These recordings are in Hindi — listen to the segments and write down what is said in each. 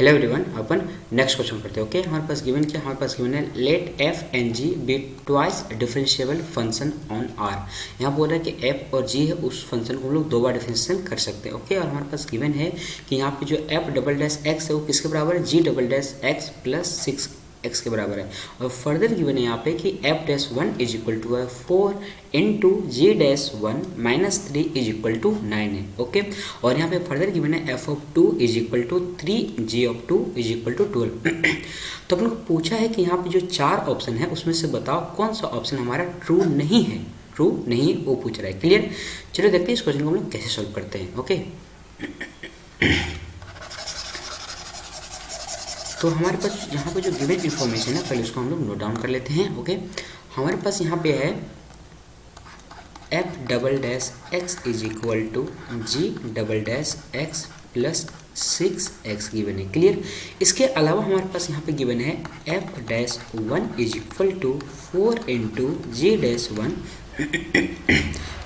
हेलो एवरीवन, अपन नेक्स्ट क्वेश्चन करते हैं। ओके, हमारे पास गिवन क्या, हमारे पास गिवन है let F and G be twice differentiable function on R. यहाँ बोल रहा है कि एफ और जी है उस फंक्शन को हम लोग 2 बार डिफरेंशिएशन कर सकते हैं। ओके, और हमारे पास गिवन है कि यहाँ पे जो एफ डबल डैश एक्स है वो किसके बराबर है, G double dash x plus 6 x के बराबर है। और फर्दर गिवन है यहाँ पे कि F dash 1 is equal to 4 into G dash 1 minus 3 is equal to 9 है। ओके, और यहाँ पे फर्दर गिवन है F of 2 is equal to 3 G of 2 is equal to 12। तो अपन को पूछा है कि यहाँ पे जो 4 ऑप्शन है उसमें से बताओ कौन सा ऑप्शन हमारा ट्रू नहीं है, ट्रू नहीं वो पूछ रहा है। क्लियर, चलो देखते हैं इस क्वेश्चन को हम लोग कैसे सॉल्व करते हैं। ओके, तो हमारे पास यहाँ पे जो गिवन इन्फॉर्मेशन है पहले उसको हम लोग नोट डाउन कर लेते हैं। ओके, हमारे पास यहाँ पे है F double dash x is equal to G double dash x plus 6 X given है। क्लियर, इसके अलावा हमारे पास यहाँ पे गिवन है F dash 1 is equal to 4 into G dash 1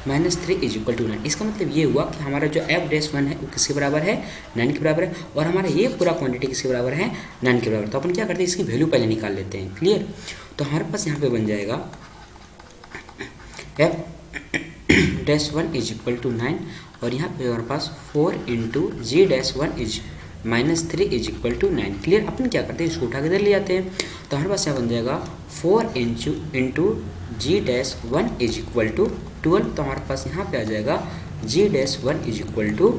minus 3 is equal to 9। इसका मतलब ये हुआ कि हमारा जो एफ डैश 1 है वो किसके बराबर है, 9 के बराबर है, और हमारा ये पूरा क्वांटिटी किसके बराबर है, 9 के बराबर। तो अपन क्या करते हैं, इसकी वैल्यू पहले निकाल लेते हैं। क्लियर, तो हमारे पास यहाँ पे बन जाएगा F dash 1 is equal to 9, और यहाँ पे हमारे पास 4 into G dash 1 is minus 3 is equal to 9। Clear, अपन क्या करते हैं, इसको उठा के इधर ले जाते हैं। तो हमारे पास यहाँ बन जाएगा 4 into G dash 1 is equal to 12। तो हमारे पास यहाँ पे आ जाएगा G dash 1 is equal to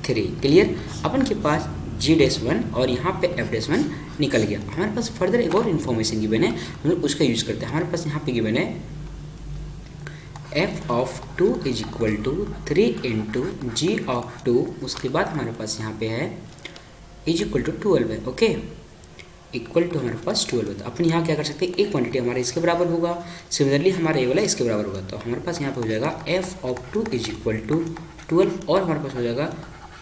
3। Clear, अपन के पास जी डैश 1 और यहाँ पे एफ डैश 1 निकल गया। हमारे पास फर्दर एक और इन्फॉर्मेशन गिवन है, हम लोग उसका यूज करते हैं। हमारे पास यहाँ पे गिवन है F of 2 is equal to 3 into G of 2, उसके बाद हमारे पास यहाँ पे है इज इक्वल टू 12 है। ओके, इक्वल टू हमारे पास 12 है। तो अपन यहाँ क्या कर सकते हैं, एक क्वांटिटी हमारा इसके बराबर होगा, सिमिलरली हमारा ये वाला इसके बराबर होगा। तो हमारे पास यहाँ पे हो जाएगा F of 2 is equal to 12, और हमारे पास हो जाएगा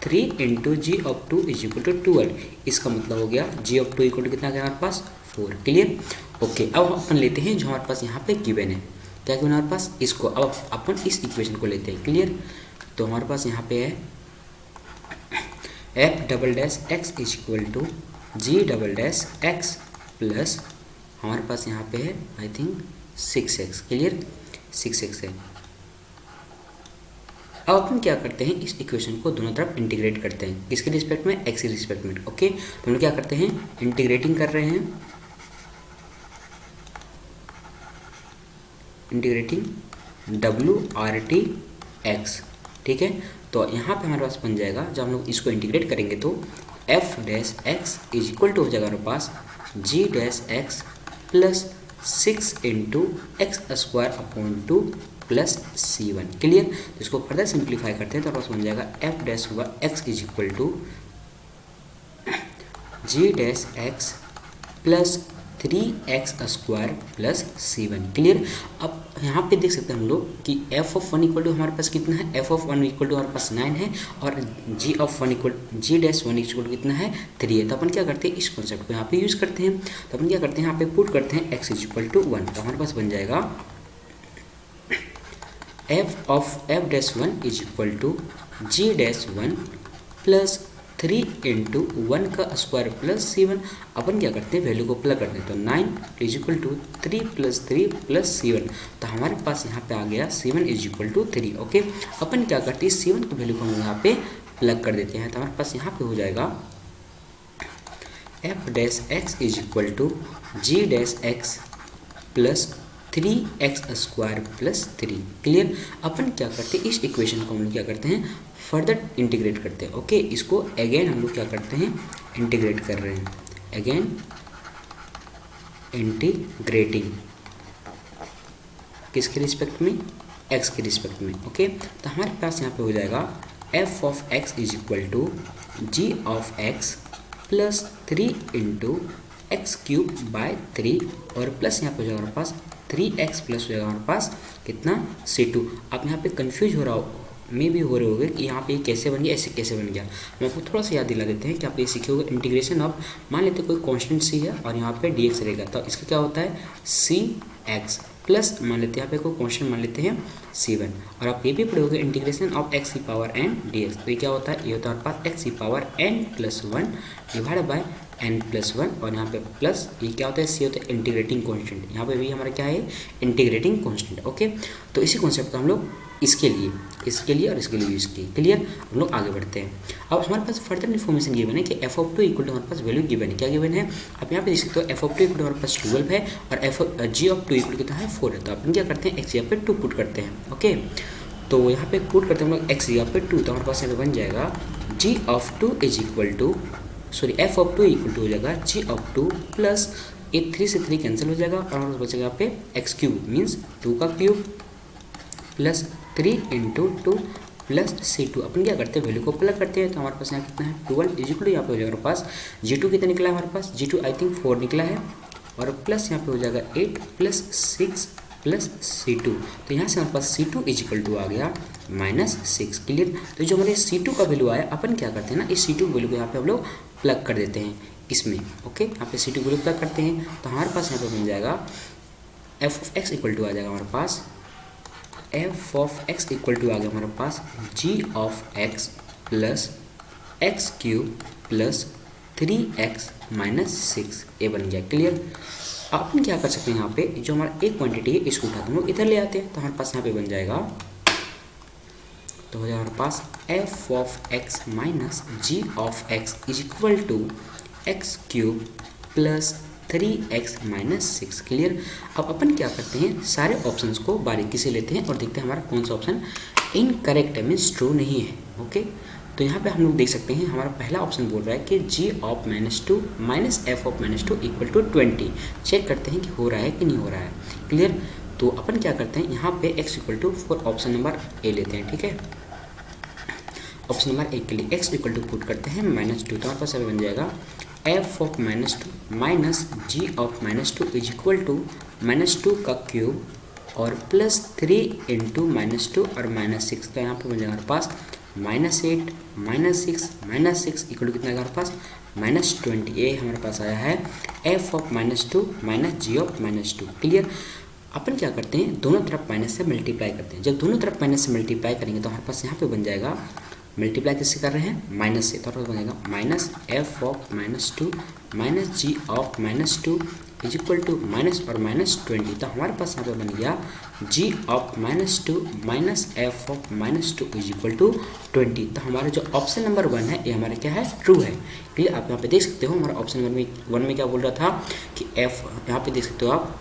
3 into G of 2 is equal to 12। इसका मतलब हो गया जी ऑफ 2 इक्वल टू कितना गया हमारे पास, 4। क्लियर, ओके, अब अपन लेते हैं जो हमारे पास यहाँ पे गिवन है, क्या गिवन हमारे पास, इसको अब अपन इस इक्वेशन को लेते हैं। क्लियर, तो हमारे पास यहाँ पे है F double dash x is equal to G double dash x plus हमारे पास यहाँ पे है I think 6x। Clear, 6x है। अब अपन क्या करते हैं, इस इक्वेशन को दोनों तरफ इंटीग्रेट करते हैं, किसके रिस्पेक्ट में, x के रिस्पेक्ट में। ओके, तो हम लोग क्या करते हैं, इंटीग्रेटिंग कर रहे हैं, इंटीग्रेटिंग WRT(x). ठीक है, तो यहाँ पे हमारे पास बन जाएगा, जब हम लोग इसको इंटीग्रेट करेंगे तो F dash x is equal to हो जाएगा हमारे पास G dash x plus 6 into x square upon 2 plus C1। Clear, तो इसको फर्दर सिंप्लीफाई करते हैं तो हमारे पास बन जाएगा F dash x is equal to G dash x plus 3x square plus C1। Clear, अब यहाँ पे देख सकते हैं हम लोग कि f ऑफ 1 इक्वल टू हमारे पास कितना है, f ऑफ 1 इक्वल टू हमारे पास 9 है, और g of 1 equal G dash 1 equal to कितना है, 3 है। तो अपन क्या करते हैं, इस कॉन्सेप्ट को यहाँ पे यूज़ करते हैं। तो अपन क्या करते हैं, यहाँ पे पुट करते हैं x इज इक्वल टू 1। तो हमारे पास बन जाएगा f of f dash 1 is equal to G dash 1 plus 3 into 1 का स्क्वायर प्लस C1। अपन क्या करते हैं, वैल्यू को प्लग करते हैं, तो 9 is equal to 3 plus 3 plus C1। तो हमारे पास यहाँ पे आ गया C1 is equal to 3। Okay, अपन क्या करते हैं, C1 की वैल्यू को हम यहाँ पे प्लग कर देते हैं। तो हमारे पास यहाँ पे हो जाएगा F dash x is equal to G dash x plus 3x square plus 3। Clear, अपन क्या करते हैं, इस इक्वेशन को हम लोग क्या करते हैं, फर्दर इंटीग्रेट करते हैं। ओके, इसको अगेन हम लोग क्या करते हैं, इंटीग्रेट कर रहे हैं, अगेन इंटीग्रेटिंग किसके रिस्पेक्ट में, x के रिस्पेक्ट में। ओके, तो हमारे पास यहाँ पे हो जाएगा f of x is equal to G of x plus 3 into X cube by 3, और प्लस यहाँ पे हो जाएगा हमारे पास 3x प्लस हो जाएगा हमारे पास कितना, C2। आप यहाँ पे कंफ्यूज हो रहा हो, में भी हो रहे होगे कि यहाँ पे कैसे बन गया, ऐसे कैसे बन गया। हम आपको थोड़ा सा याद दिला देते हैं कि आप ये सीखे होगे इंटीग्रेशन ऑफ, मान लेते कोई कांस्टेंट c है और यहाँ पे dx रहेगा, तो इसका क्या होता है cx प्लस मान लेते हैं यहाँ पे कोई कॉन्स्टेंट मान लेते हैं c1, और आप ये भी पढ़ोगे इंटीग्रेशन ऑफ x की पावर n dx। तो ये क्या होता है, ये होता है हमारे पास x की power n plus 1 divide by n plus 1, और यहाँ पे प्लस ये क्या होता है, c होता है इंटीग्रेटिंग कॉन्स्टेंट। यहाँ पे भी हमारा क्या है, इंटीग्रेटिंग कॉन्स्टेंट। ओके, तो इसी कॉन्सेप्ट को हम लोग इसके लिए और इसके लिए यूज़ किए। क्लियर, हम लोग आगे बढ़ते हैं। अब हमारे पास फर्दर इन्फॉर्मेशन गिवन है कि एफ ऑफ 2 इक्वल टू हमारे पास वैल्यू गिवन है। क्या गिवन है, आप यहाँ पे देख सकते हो एफ ऑफ 2 इक्वल टू हमारे पास 12 है और जी ऑफ 2 इक्वल कितना है 4 है। तो अपन क्या करते हैं, एक्स यहाँ पे 2 पुट करते हैं। ओके, तो यहाँ पे पुट करते हैं हम लोग एक्स यहाँ पे 2, तो हमारे पास यहाँ पे बन जाएगा G of 2 is equal to F of 2 equal to हो जाएगा जी ऑफ 2 प्लस ये 3 से 3 कैंसिल हो जाएगा और हमारे पास बचेगा यहाँ पे एक्स क्यूब मीन्स 2 का cube plus 3 into 2 plus c2। अपन क्या करते हैं, वैल्यू को प्लग करते हैं, तो हमारे पास यहाँ कितना है 12 इज इक्वल टू यहाँ पे हो जाएगा हमारे पास g2 कितना निकला है हमारे पास, g2 आई थिंक 4 निकला है, और प्लस यहाँ पे हो जाएगा 8 प्लस 6 प्लस c2। तो यहाँ से हमारे पास c2 इज इक्वल टू आ गया -6। क्लियर, तो जो हमारे c2 का वैल्यू आया अपन क्या करते हैं ना, इस c2 वैल्यू को यहाँ पे हम लोग प्लग कर देते हैं इसमें। ओके, यहाँ पे c2 वैल्यू प्लग करते हैं तो हमारे पास यहाँ पे बन जाएगा F of x equal to आ जाएगा हमारे पास F of x equal to आ गया हमारे पास G of x plus x cube plus 3x minus 6 ये बन गया। क्लियर, अपन क्या कर सकते हैं, यहाँ पे जो हमारा एक क्वांटिटी है इसको उठा हम लोग इधर ले आते हैं, तो हमारे पास यहाँ पे बन जाएगा, तो हो जाएगा हमारे पास F of x minus G of x is equal to x cube plus 3x minus 6। Clear, अब अपन क्या करते हैं, सारे ऑप्शंस को बारीकी से लेते हैं और देखते हैं हमारा कौन सा ऑप्शन इनकरेक्ट है, मीन्स ट्रू नहीं है। ओके, तो यहाँ पे हम लोग देख सकते हैं हमारा पहला ऑप्शन बोल रहा है कि g of -2 minus F of -2 equal to 20। Check करते हैं कि हो रहा है कि नहीं हो रहा है। क्लियर, तो अपन क्या करते हैं, यहाँ पे x equal to for option number A लेते हैं। ठीक है, ऑप्शन नंबर ए के लिए x इक्वल टू पुट करते हैं -2, तो हमारे पास बन जाएगा F of -2 minus G of -2 is equal to -2 का क्यूब और प्लस 3 इंटू -2 और -6। तो यहाँ पे बन जाएगा हमारे पास -8 -6 इक्वल टू कितना हमारे पास -20। ये हमारे पास आया है F of -2 minus G of -2। Clear, अपन क्या करते हैं, दोनों तरफ माइनस से मल्टीप्लाई करते हैं। जब दोनों तरफ माइनस से मल्टीप्लाई करेंगे तो हमारे पास यहाँ पे बन जाएगा, मल्टीप्लाई किससे कर रहे हैं, माइनस से, तो बन जाएगा minus F of -2 minus G of -2 is equal to minus और -20। तो हमारे पास यहाँ पे बन गया G of -2 minus F of -2 is equal to 20। तो हमारा जो ऑप्शन नंबर 1 है ये हमारा क्या है, ट्रू है। क्लियर, आप यहाँ पे देख सकते हो हमारा ऑप्शन नंबर 1 में क्या बोल रहा था कि एफ, यहाँ पे देख सकते हो आप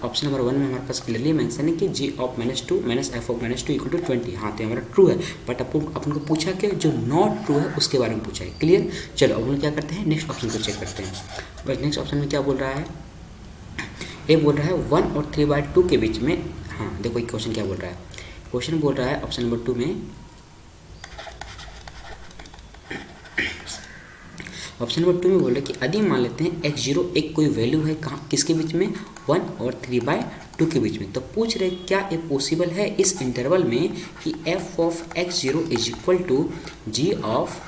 ऑप्शन नंबर 1 में हमारे पास क्लियरली मेंशन है कि G of -2 minus F of -2 equal to 20। हाँ, तो हमारा ट्रू है, बट अपन को पूछा कि जो नॉट ट्रू है उसके बारे में पूछा है। क्लियर, चलो अब हम क्या करते हैं, नेक्स्ट ऑप्शन को चेक करते हैं। बस नेक्स्ट ऑप्शन में क्या बोल रहा है, ये बोल रहा है 1 और 3/2 के बीच में। हाँ, देखो एक क्वेश्चन क्या बोल रहा है, क्वेश्चन बोल रहा है ऑप्शन नंबर 2 में, ऑप्शन नंबर 2 में बोल रहे हैं कि यदि मान लेते हैं x0 एक कोई वैल्यू है कहाँ, किसके बीच में, 1 और 3/2 के बीच में। तो पूछ रहे क्या ये पॉसिबल है इस इंटरवल में कि f of x0 is equal to G of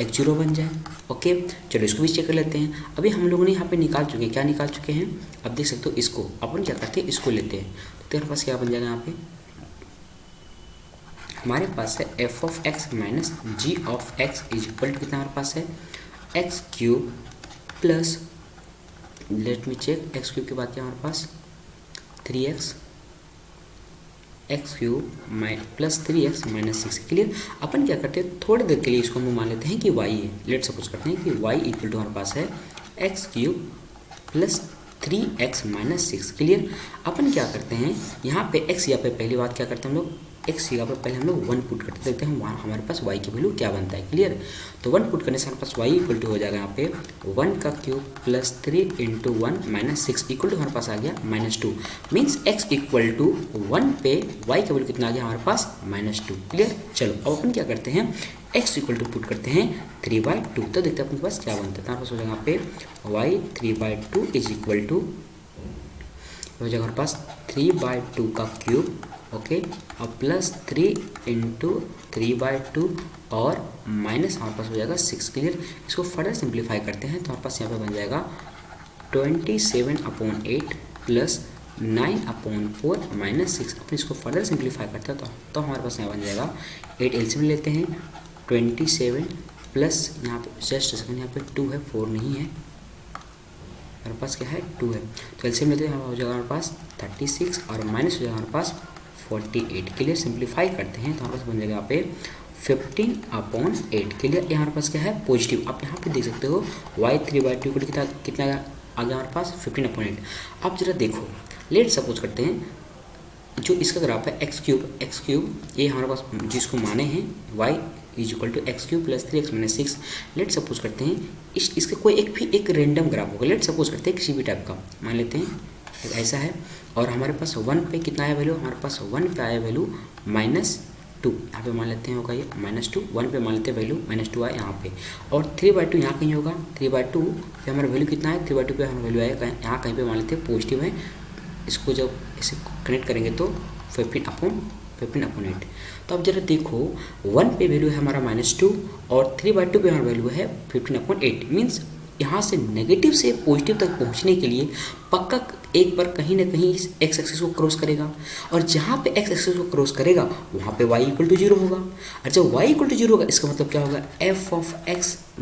x0 बन जाए। ओके, चलो इसको भी चेक कर लेते हैं। अभी हम लोगों ने यहाँ पे निकाल चुके हैं, क्या निकाल चुके हैं, अब देख सकते हो इसको अपन क्या करते हैं, इसको लेते हैं। तो तेरे पास क्या बन जाएगा, यहाँ पे हमारे पास है F of x minus G of x is equal to कितना हमारे पास है, x cube plus, let me check, x cube के बाद क्या हमारे पास 3x x cube plus 3x minus 6। Clear, अपन क्या करते हैं, थोड़ी देर के लिए इसको हम मान लेते हैं कि y है। लेट सपोज करते हैं कि y इक्वल टू हमारे पास है x cube plus 3x minus 6। Clear, अपन क्या करते हैं, यहाँ पे x यहाँ पे पहली बात क्या करते हैं हम लोग, x यहाँ पर पहले हम लोग 1 पुट करते देखते हैं वहाँ हमारे पास y की वैल्यू क्या बनता है। क्लियर, तो 1 पुट करने से हमारे पास y इक्वल टू हो जाएगा यहाँ पे 1 का cube plus 3 into 1 minus 6 equal to हमारे पास आ गया -2। मीन्स x इक्वल टू 1 पे y का वैल्यू कितना आ गया हमारे पास -2। क्लियर, चलो अब अपन क्या करते हैं, x इक्वल टू पुट करते हैं 3/2, तो देखते हैं अपने पास क्या बनता है। हमारे पास हो जाएगा यहाँ पे y 3/2 इज इक्वल टू हो जाएगा हमारे पास 3/2 का क्यूब, ओके, और प्लस 3 इंटू 3/2 और माइनस हमारे पास हो जाएगा 6। क्लियर, इसको फर्दर सिंप्लीफाई करते हैं तो हमारे पास यहाँ पे बन जाएगा 27/8 प्लस 9/4 माइनस 6। अपन इसको फर्दर सिंप्लीफाई करते हैं तो हमारे पास यहाँ बन जाएगा 8 एलसीएम लेते हैं 27 प्लस यहाँ पे जस्ट सेकंड यहाँ पे 2 है 4 नहीं है, हमारे पास क्या है 2 है, तो एलसीएम लेते हैं हो जाएगा हमारे पास 36 और माइनस हो जाएगा हमारे पास 48। क्लियर, सिंप्लीफाई करते हैं तो हमारे पास बन जाएगा यहाँ पे 15/8। क्लियर, यहाँ हमारे पास क्या है पॉजिटिव। आप यहाँ पे देख सकते हो y3/2 कितना आ गया हमारे पास 15/8। अब जरा देखो, लेट सपोज करते हैं जो इसका ग्राफ है एक्स क्यूब ये हमारे पास जिसको माने हैं y = x³ + 3x - 6। Let suppose करते हैं इसका कोई एक रेंडम ग्राफ होगा। लेट सपोज करते हैं किसी भी टाइप का मान लेते हैं ऐसा है, और हमारे पास 1 पे कितना आया वैल्यू, हमारे पास 1 पे आया वैल्यू -2। यहाँ पे मान लेते हैं होगा ये -2, 1 पे मान लेते हैं वैल्यू -2 आया यहाँ पे, और 3/2 यहाँ कहीं होगा। 3/2 पे हमारा वैल्यू कितना है, 3/2 पे हमारा वैल्यू आएगा यहाँ कहीं पे मान लेते हैं पॉजिटिव है। इसको जब ऐसे कनेक्ट करेंगे तो 15/8। तो अब जरा देखो 1 पे वैल्यू है हमारा -2 और 3/2 पे हमारा वैल्यू है 15/8। मीन्स यहाँ से नेगेटिव से पॉजिटिव तक पहुँचने के लिए पक्का एक बार कहीं ना कहीं इस एक्स एक्सिस को क्रॉस करेगा, और जहाँ पे एक्स एक्सिस को क्रॉस करेगा वहाँ पे y = 0 होगा। और जब y = 0 होगा इसका मतलब क्या होगा, f(x -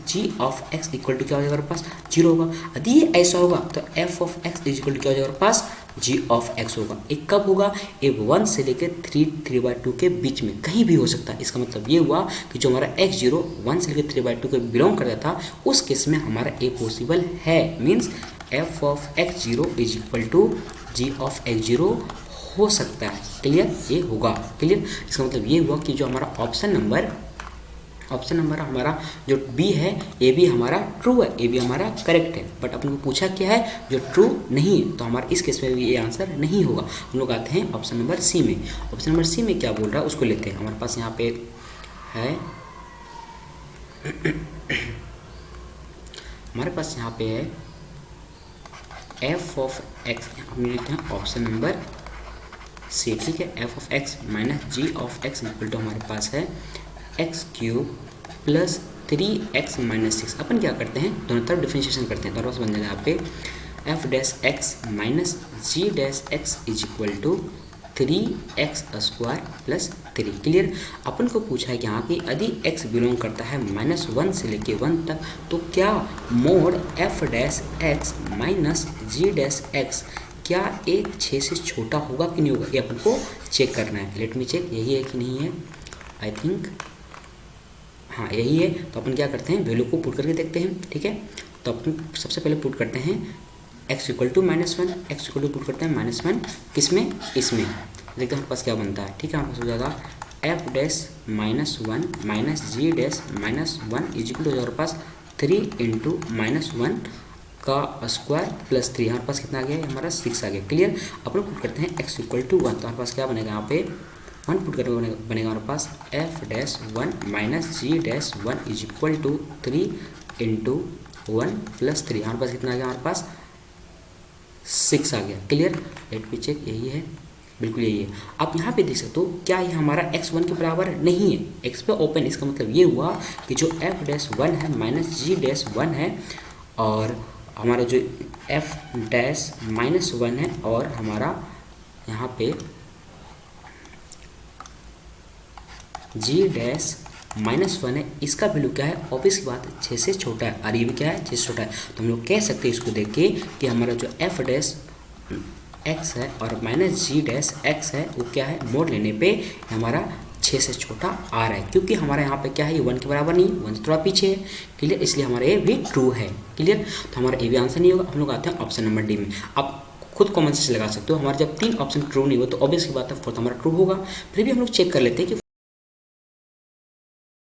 g(x) = क्या हो जाएगा हमारे पास 0 होगा। यदि ये ऐसा होगा तो f(x) = क्या हो जाएगा हमारे पास g(x) होगा। एक कब होगा, ये 1 से लेकर 3/2 के बीच में कहीं भी हो सकता है। इसका मतलब ये हुआ कि जो हमारा x0 1 से लेकर 3/2 के बिलोंग करता था उस केस में हमारा ए पॉसिबल है। मीन्स f(x0) = g(x0) हो सकता है। क्लियर, ये होगा। क्लियर, इसका मतलब ये हुआ कि जो हमारा ऑप्शन नंबर हमारा जो बी है ये भी हमारा ट्रू है, ये भी हमारा करेक्ट है। बट अपन को पूछा क्या है, जो ट्रू नहीं है, तो हमारा इस केस में भी ये आंसर नहीं होगा। हम लोग आते हैं ऑप्शन नंबर सी में। ऑप्शन नंबर सी में क्या बोल रहा है उसको लेते हैं। हमारे पास यहाँ पे है हमारे पास यहाँ पे है f(x), हम लेते हैं ऑप्शन नंबर सी। ठीक है, f(x - g(x) = हमारे पास है x³ + 3x - 6। अपन क्या करते हैं, दोनों तरफ डिफरेंशिएशन करते हैं तो हमारे पास बन जाएगा यहाँ पे f(x - g(x) = 3x² + 3। क्लियर, अपन को पूछा है कि यहाँ की यदि x बिलोंग करता है -1 से लेके 1 तक तो क्या मोड f(x - g(x) क्या एक 6 से छोटा होगा कि नहीं होगा, ये अपन को चेक करना है। लेट मी चेक, यही है कि नहीं है, आई थिंक हाँ यही है। तो अपन क्या करते हैं, वैल्यू को पुट करके देखते हैं। ठीक है, तो अपन सबसे पहले पुट करते हैं x = -1, x = पुट करते हैं -1 किसमें, इसमें। देखते हैं हमारे पास क्या बनता है। ठीक है, हमारे पास हो जाएगा f(-1 - g-1) = हमारे पास 3 × -1 का स्क्वायर + 3। हमारे पास कितना आ गया, हमारा 6 आ गया। क्लियर, अपन पुट करते हैं x = 1, तो हमारे पास क्या बनेगा, यहाँ पे 1 पुट करके बनेगा हमारे पास f(1 - g(1) = 3 × 1 + 3। हमारे पास कितना आ गया, हमारे पास 6 आ गया। क्लियर, लेट मी चेक, यही है, बिल्कुल यही है। आप यहाँ पे देख सकते हो क्या ये हमारा x1 के बराबर नहीं है, x पे ओपन। इसका मतलब ये हुआ कि जो f(1) है -g(1) है, और हमारा जो f(-1) है और हमारा यहाँ पे g(-1) है, इसका वैल्यू क्या है, ऑब्वियस की बात है 6 से छोटा है, और ये भी क्या है 6 से छोटा है। तो हम लोग कह सकते हैं इसको देख के कि हमारा जो f(x) है और -g(x) है वो क्या है, मोड लेने पे हमारा 6 से छोटा आ रहा है, क्योंकि हमारा यहाँ पे क्या है, ये 1 के बराबर नहीं, 1 से थोड़ा पीछे है। क्लियर, इसलिए हमारा ये भी ट्रू है। क्लियर, तो हमारा ये भी आंसर नहीं होगा। हम लोग आते हैं ऑप्शन नंबर डी में। आप खुद कॉमन सेंस लगा सकते हो, हमारे जब 3 ऑप्शन ट्रू नहीं हो तो ऑब्वियस की बात है फोर्थ हमारा ट्रू होगा। फिर भी हम लोग चेक कर लेते हैं कि